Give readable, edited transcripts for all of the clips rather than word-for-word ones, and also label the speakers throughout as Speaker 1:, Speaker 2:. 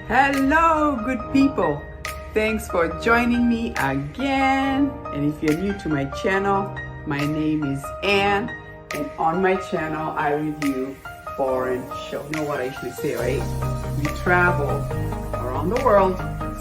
Speaker 1: Hello, good people. Thanks for joining me again. And if you're new to my channel, my name is Ann, and on my channel, I review foreign shows. You know what I usually say, right? We travel around the world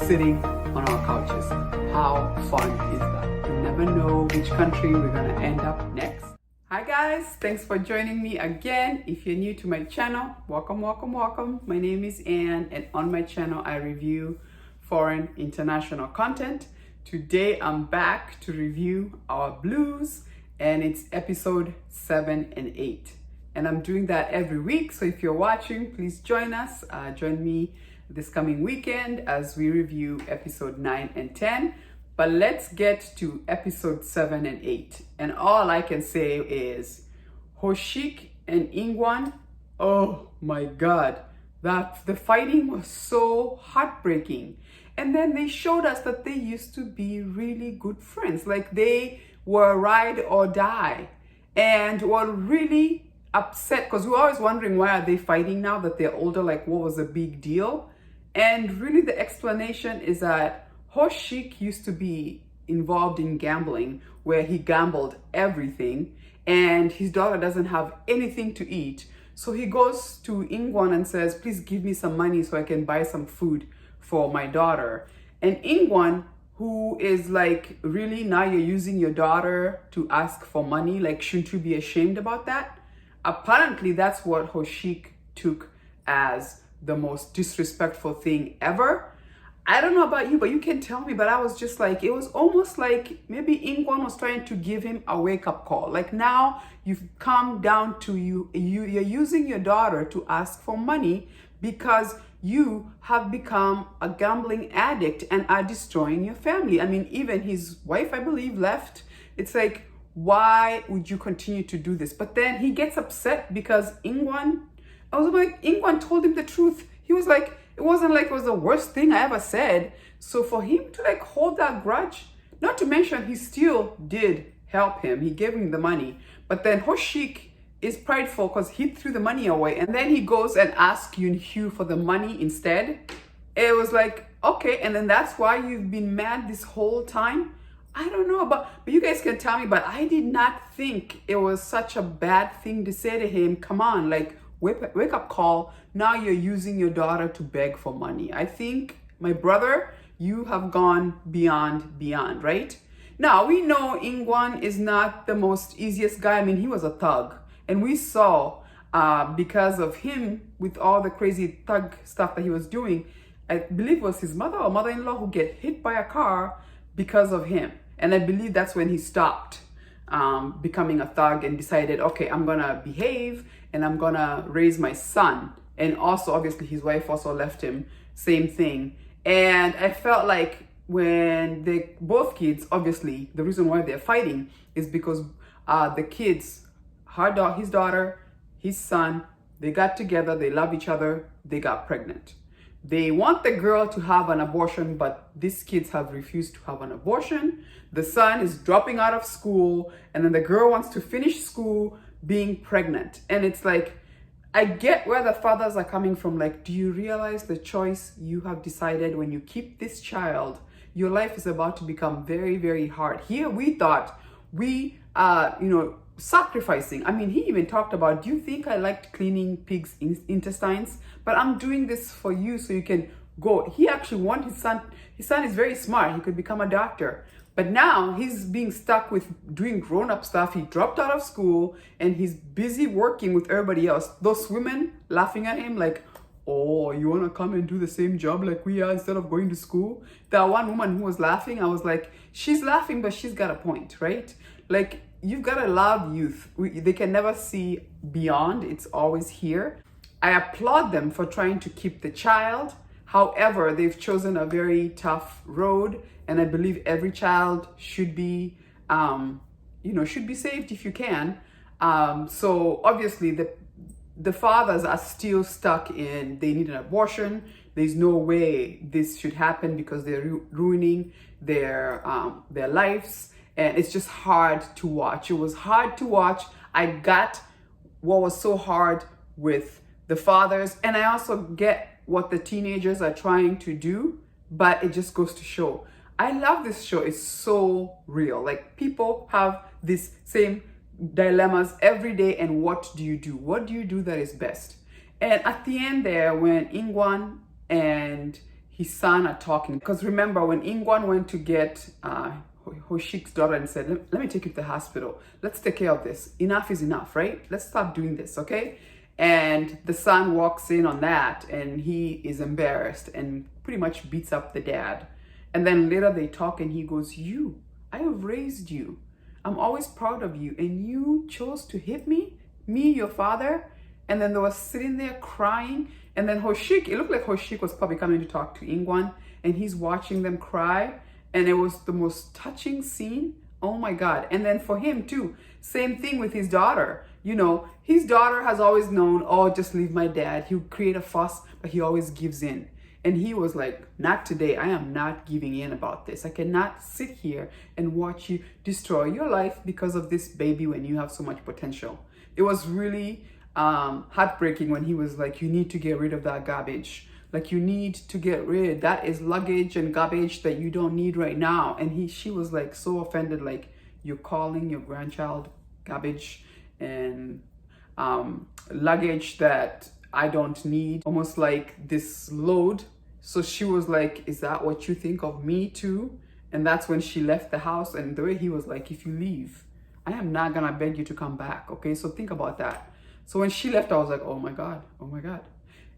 Speaker 1: sitting on our couches. How fun is that? You never know which country we're gonna end up next. Hi guys, thanks for joining me again. If you're new to my channel, welcome. My name is Ann, and on my channel I review foreign international content. Today I'm back to review our blues, and it's episode 7 and 8. And I'm doing that every week, so if you're watching, please join us. Join me this coming weekend as we review episode 9 and 10. But let's get to episode 7 and 8. And all I can say is Hoshik and Ingwan, oh my God, the fighting was so heartbreaking. And then they showed us that they used to be really good friends. Like they were ride or die, and were really upset because we were always wondering, why are they fighting now that they're older? Like, what was the big deal? And really the explanation is that Hoshik used to be involved in gambling, where he gambled everything, and his daughter doesn't have anything to eat. So he goes to Ingwan and says, please give me some money so I can buy some food for my daughter. And Ingwan, who is like, really, now you're using your daughter to ask for money? Like, shouldn't you be ashamed about that? Apparently that's what Hoshik took as the most disrespectful thing ever. I don't know about you, but you can tell me, but I was just like, it was almost like maybe Ingwan was trying to give him a wake-up call. Like, now you've come down to you're using your daughter to ask for money because you have become a gambling addict and are destroying your family. I mean, even his wife, I believe, left. It's like, why would you continue to do this? But then he gets upset because Ingwan told him the truth. He was like, it wasn't like it was the worst thing I ever said. So for him to like hold that grudge, not to mention he still did help him. He gave him the money. But then Hoshik is prideful because he threw the money away. And then he goes and asks Yoon Hyo for the money instead. It was like, okay, and then that's why you've been mad this whole time? I don't know, but you guys can tell me, but I did not think it was such a bad thing to say to him. Come on, like, wake up call. Now you're using your daughter to beg for money. I think, my brother, you have gone beyond, right? Now, we know Ingwan is not the most easiest guy. I mean, he was a thug. And we saw, because of him, with all the crazy thug stuff that he was doing, I believe it was his mother or mother-in-law who get hit by a car because of him. And I believe that's when he stopped becoming a thug and decided, okay, I'm gonna behave and I'm gonna raise my son. And also, obviously, his wife also left him, same thing. And I felt like when both kids, obviously, the reason why they're fighting is because the kids, his daughter, his son, they got together, they love each other, they got pregnant. They want the girl to have an abortion, but these kids have refused to have an abortion. The son is dropping out of school, and then the girl wants to finish school being pregnant. And it's like, I get where the fathers are coming from. Like, do you realize the choice you have decided when you keep this child? Your life is about to become very, very hard. Here we thought we sacrificing. I mean, he even talked about, do you think I liked cleaning pigs' intestines? But I'm doing this for you so you can go. He actually wanted his son. His son is very smart. He could become a doctor. But now he's being stuck with doing grown-up stuff. He dropped out of school and he's busy working with everybody else. Those women laughing at him like, oh, you want to come and do the same job like we are instead of going to school? That one woman who was laughing, I was like, she's laughing, but she's got a point, right? Like, you've got to love youth. They can never see beyond. It's always here. I applaud them for trying to keep the child. However, they've chosen a very tough road, and I believe every child should be, should be saved if you can. So obviously the fathers are still stuck in, they need an abortion. There's no way this should happen because they're ruining their lives. And it's just hard to watch. It was hard to watch. I got what was so hard with the fathers, and I also get what the teenagers are trying to do, but it just goes to show. I love this show. It's so real. Like, people have these same dilemmas every day, and what do you do? What do you do that is best? And at the end there, when Ingwan and his son are talking, because remember when Ingwan went to get Hoshik's daughter and said, let me take you to the hospital. Let's take care of this. Enough is enough, right? Let's stop doing this, okay? And the son walks in on that, and he is embarrassed and pretty much beats up the dad. And then later they talk, and he goes, I have raised you. I'm always proud of you. And you chose to hit me, your father. And then they were sitting there crying. And then Hoshik, it looked like Hoshik was probably coming to talk to Ingwan, and he's watching them cry. And it was the most touching scene. Oh my God. And then for him too, same thing with his daughter. You know, his daughter has always known, oh, just leave my dad. He'll create a fuss, but he always gives in. And he was like, not today. I am not giving in about this. I cannot sit here and watch you destroy your life because of this baby when you have so much potential. It was really heartbreaking when he was like, you need to get rid of that garbage. Like, you need to get rid. That is luggage and garbage that you don't need right now. And she was like so offended, like, you're calling your grandchild garbage and luggage that I don't need, almost like this load. So she was like, is that what you think of me too? And that's when she left the house. And the way he was like, if you leave, I am not gonna beg you to come back. Okay, so think about that. So when she left, I was like, oh my God, oh my God.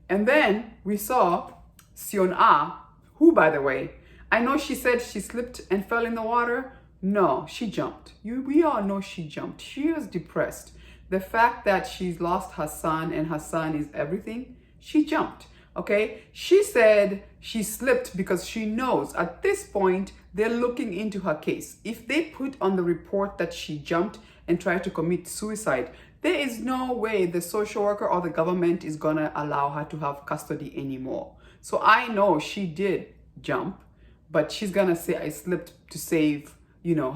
Speaker 1: And then we saw Sion Ah, who, by the way, I know she said she slipped and fell in the water. No, she jumped. We all know she jumped. She was depressed. The fact that she's lost her son and her son is everything, she jumped, okay? She said she slipped because she knows at this point they're looking into her case. If they put on the report that she jumped and tried to commit suicide, there is no way the social worker or the government is gonna allow her to have custody anymore. So I know she did jump, but she's gonna say I slipped to save, you know,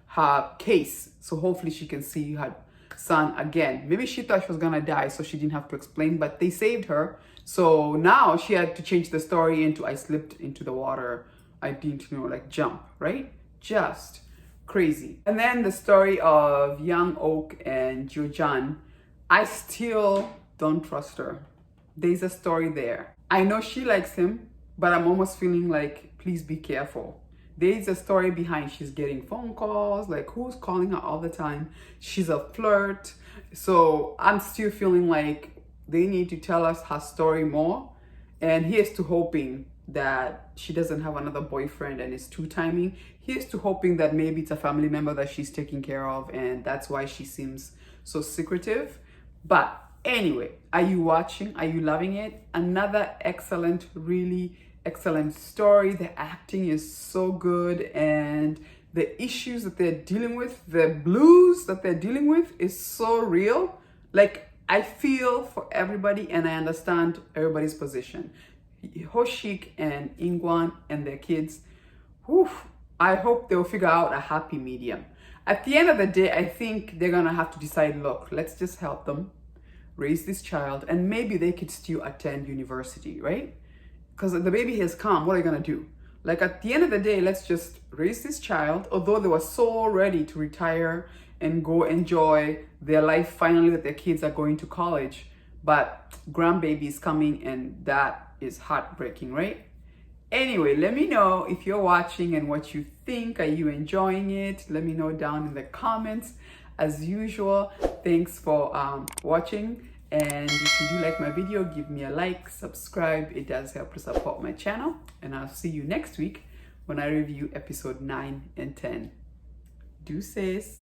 Speaker 1: her case. So hopefully she can see her son again. Maybe she thought she was gonna die, so she didn't have to explain, but they saved her. So now she had to change the story into I slipped into the water. I didn't know, like, jump, right? Just crazy. And then the story of Young Oak and Jojan, I still don't trust her. There's a story there. I know she likes him, but I'm almost feeling like, please be careful. There's a story behind. She's getting phone calls, like, who's calling her all the time? She's a flirt. So I'm still feeling like they need to tell us her story more. And here's to hoping that she doesn't have another boyfriend and is two-timing. Here's to hoping that maybe it's a family member that she's taking care of, and that's why she seems so secretive. But anyway, are you watching? Are you loving it? Another excellent, really excellent story. The acting is so good, and the issues that they're dealing with, the blues that they're dealing with is so real. Like, I feel for everybody, and I understand everybody's position. Hoshik and Ingwan and their kids, whew, I hope they'll figure out a happy medium. At the end of the day, I think they're gonna have to decide, look, let's just help them raise this child, and maybe they could still attend university, right? Because the baby has come, what are you gonna do? Like, at the end of the day, let's just raise this child, although they were so ready to retire and go enjoy their life finally, that their kids are going to college. But grandbaby is coming, and that is heartbreaking, right? Anyway, let me know if you're watching and what you think. Are you enjoying it? Let me know down in the comments. As usual, thanks for watching. And if you do like my video, give me a like, subscribe. It does help to support my channel. And I'll see you next week when I review episode 9 and 10. Deuces.